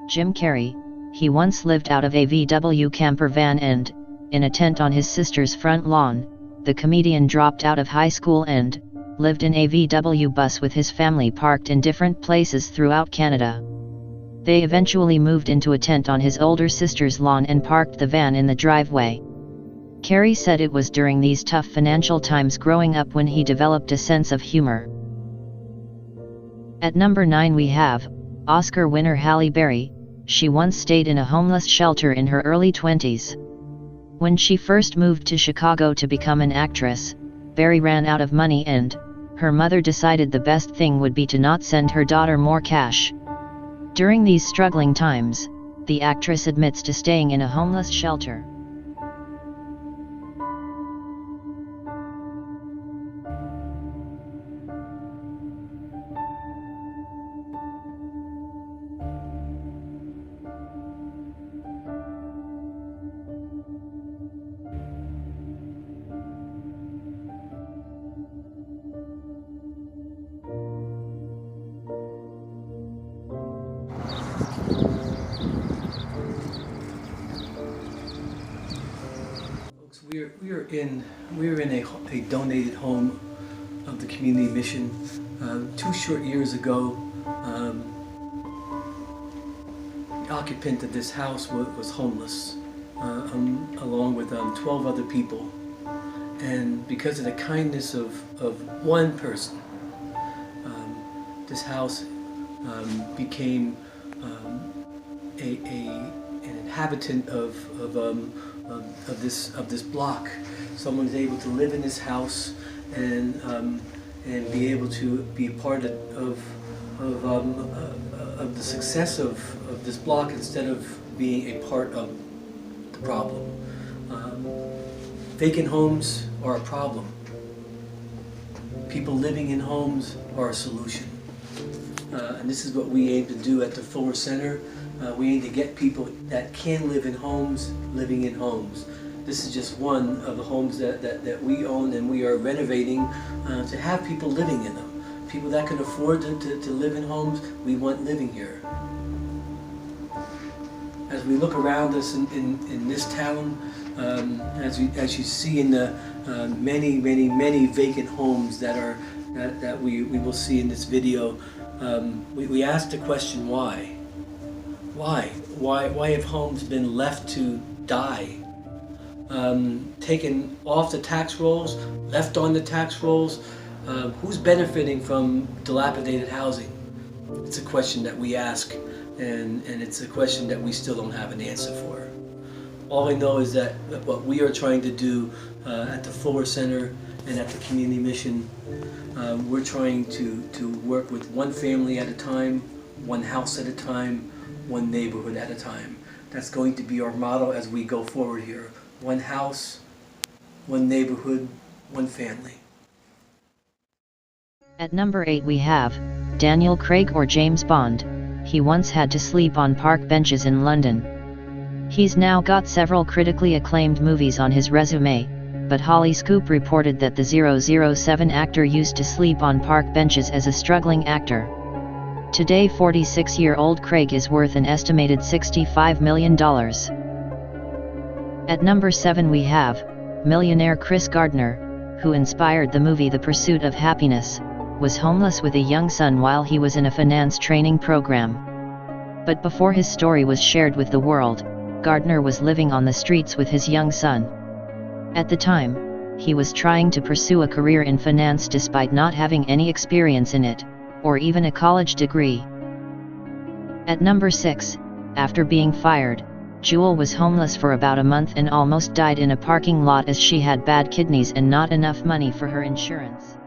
Jim Carrey. He once lived out of a VW camper van and, in a tent on his sister's front lawn. The comedian dropped out of high school and lived in a VW bus with his family parked in different places throughout Canada. They eventually moved into a tent on his older sister's lawn and parked the van in the driveway. Carrey said it was during these tough financial times growing up when he developed a sense of humor. At number 9 we have Oscar winner Halle Berry. She once stayed in a homeless shelter in her early 20s. When she first moved to Chicago to become an actress, Berry ran out of money and her mother decided the best thing would be to not send her daughter more cash. During these struggling times, the actress admits to staying in a homeless shelter. We're in a donated home of the community mission. 2 short years ago, the occupant of this house was homeless, along with 12 other people. And because of the kindness of one person, this house became an inhabitant of this block. Someone is able to live in this house and be able to be a part of the success of this block instead of being a part of the problem. Vacant homes are a problem. People living in homes are a solution. And this is what we aim to do at the Fuller Center. We aim to get people that can live in homes, living in homes. This is just one of the homes that we own and we are renovating to have people living in them. People that can afford to live in homes, we want living here. As we look around us in this town, as you see in the many vacant homes that we will see in this video, we ask the question, why? Why have homes been left to die? Taken off the tax rolls, left on the tax rolls? Who's benefiting from dilapidated housing? It's a question that we ask, and it's a question that we still don't have an answer for. All I know is that what we are trying to do at the Fuller Center and at the Community Mission, we're trying to work with one family at a time, one house at a time, one neighborhood at a time. That's going to be our motto as we go forward here. One house, one neighborhood, one family. At number 8 we have Daniel Craig or James Bond. He once had to sleep on park benches in London. He's now got several critically acclaimed movies on his resume, but Holly Scoop reported that the 007 actor used to sleep on park benches as a struggling actor. Today 46-year-old Craig is worth an estimated $65 million. At number 7 we have millionaire Chris Gardner, who inspired the movie The Pursuit of Happiness, was homeless with a young son while he was in a finance training program. But before his story was shared with the world, Gardner was living on the streets with his young son. At the time, he was trying to pursue a career in finance despite not having any experience in it, or even a college degree. At number 6, after being fired, Jewel was homeless for about a month and almost died in a parking lot as she had bad kidneys and not enough money for her insurance.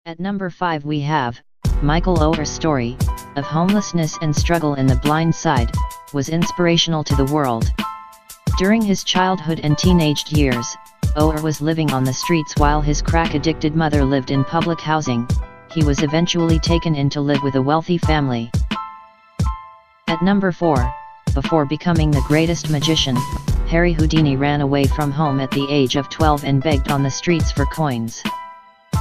At number 5 we have, Michael Oher's story, of homelessness and struggle in the blind side, was inspirational to the world. During his childhood and teenage years, Oher was living on the streets while his crack-addicted mother lived in public housing. He was eventually taken in to live with a wealthy family. At number 4, before becoming the greatest magician, Harry Houdini ran away from home at the age of 12 and begged on the streets for coins.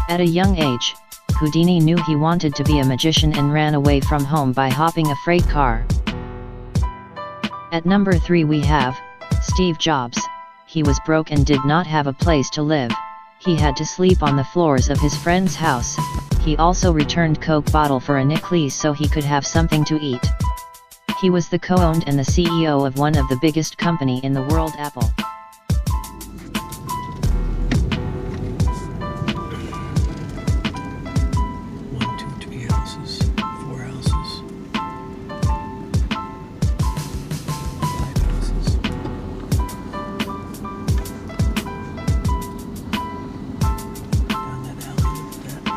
At a young age, Houdini knew he wanted to be a magician and ran away from home by hopping a freight car. At number 3 we have, Steve Jobs. He was broke and did not have a place to live. He had to sleep on the floors of his friend's house. He also returned Coke bottle for a nickel so he could have something to eat. He was the co-owned and the CEO of one of the biggest company in the world, Apple. 1, 2, 3 houses, 4 houses, 5 houses. Down that alley, look at that.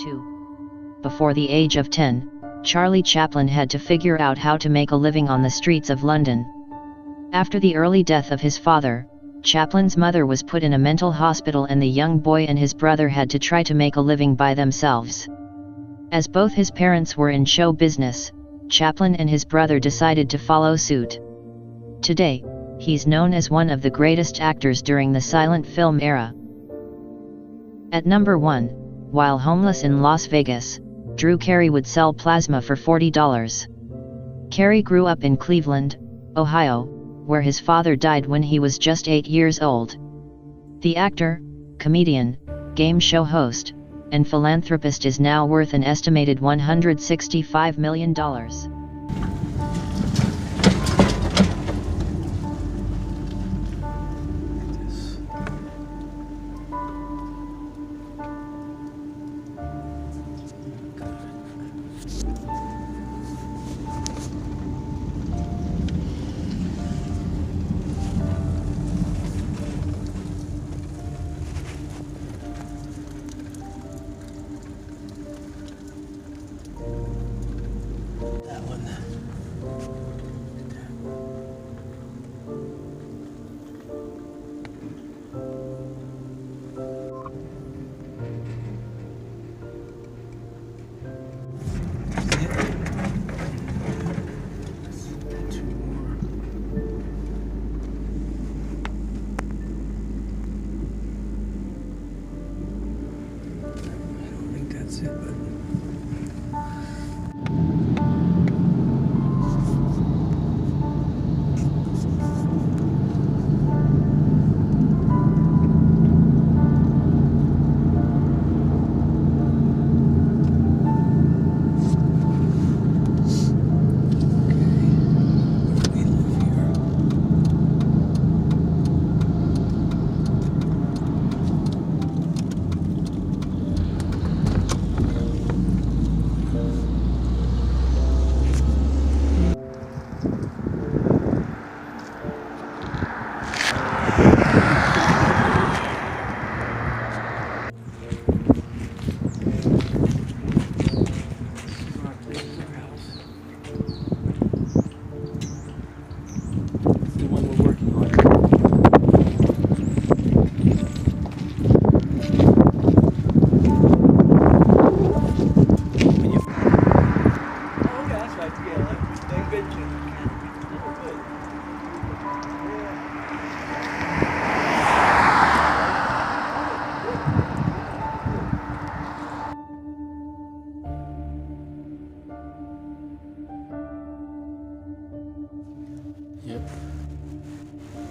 II. Before the age of 10, Charlie Chaplin had to figure out how to make a living on the streets of London. After the early death of his father, Chaplin's mother was put in a mental hospital and the young boy and his brother had to try to make a living by themselves. As both his parents were in show business, Chaplin and his brother decided to follow suit. Today, he's known as one of the greatest actors during the silent film era. At number 1, while homeless in Las Vegas, Drew Carey would sell plasma for $40. Carey grew up in Cleveland, Ohio, where his father died when he was just 8 years old. The actor, comedian, game show host, and philanthropist is now worth an estimated $165 million.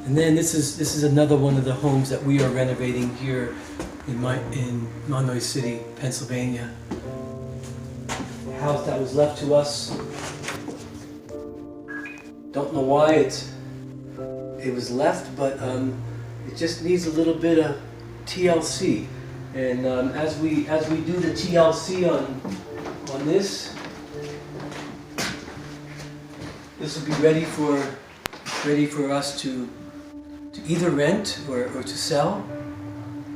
And then this is another one of the homes that we are renovating here in Monroe City, Pennsylvania. A house that was left to us. Don't know why it was left, but it just needs a little bit of TLC. And as we do the TLC on this will be ready for us to either rent or to sell.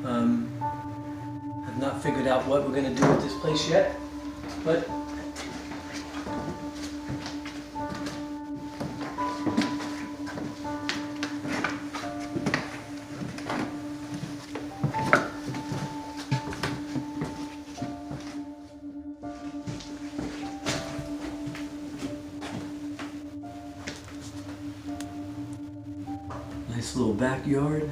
I've not figured out what we're going to do with this place yet, but nice little backyard.